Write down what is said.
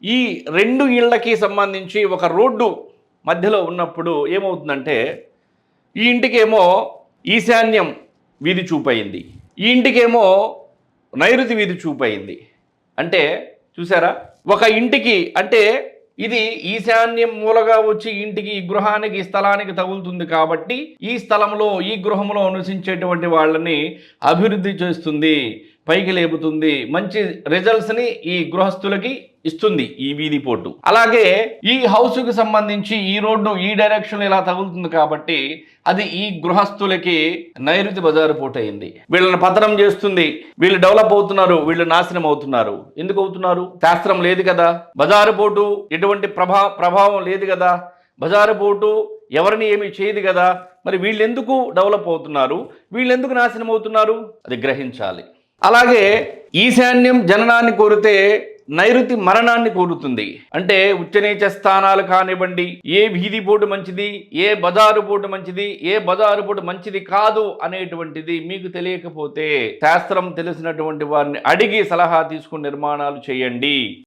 ఈ 2 ఇళ్ళకి సంబంధించి ఒక రోడ్డు మధ్యలో ఉన్నప్పుడు ఏమవుతుందంటే, ఈ ఇంటికేమో ఈశాన్యం వీధి చూపయింది, ఈ ఇంటికేమో నైరుతి వీధి చూపయింది. అంటే చూసారా, ఒక ఇంటికి అంటే ఇది ఈశాన్యం మూలగా వచ్చి ఇంటికి, ఈ గృహానికి, ఈ స్థలానికి తగులుతుంది కాబట్టి ఈ స్థలంలో, ఈ గృహంలో నివసించేటువంటి వాళ్ళని అభివృద్ధి చేస్తుంది, పైకి లేపుతుంది, మంచి రిజల్ట్స్ని ఈ గృహస్థులకి ఇస్తుంది ఈ వీధి పోటు. అలాగే ఈ హౌస్కి సంబంధించి ఈ రోడ్డు ఈ డైరెక్షన్ ఇలా తగులుతుంది కాబట్టి అది ఈ గృహస్థులకి నైరుతి బజారు పోటు అయింది. వీళ్ళని పతనం చేస్తుంది, వీళ్ళు డెవలప్ అవుతున్నారు, వీళ్ళు నాశనం అవుతున్నారు. ఎందుకు అవుతున్నారు? శాస్త్రం లేదు కదా, బజారు పోటు ఎటువంటి ప్రభావం లేదు కదా, బజారు పోటు ఎవరిని ఏమీ చేయదు కదా, మరి వీళ్ళెందుకు డెవలప్ అవుతున్నారు, వీళ్ళెందుకు నాశనం అవుతున్నారు, అది గ్రహించాలి. అలాగే ఈశాన్యం జననాన్ని కోరితే నైరుతి మరణాన్ని కోరుతుంది. అంటే ఉచ్చనీచ స్థానాలు కానివ్వండి, ఏ వీధి పోటు మంచిది, ఏ బజారు పోటు మంచిది, ఏ బజారు పోటు మంచిది కాదు అనేటువంటిది మీకు తెలియకపోతే శాస్త్రం తెలిసినటువంటి వారిని అడిగి సలహా తీసుకుని నిర్మాణాలు చేయండి.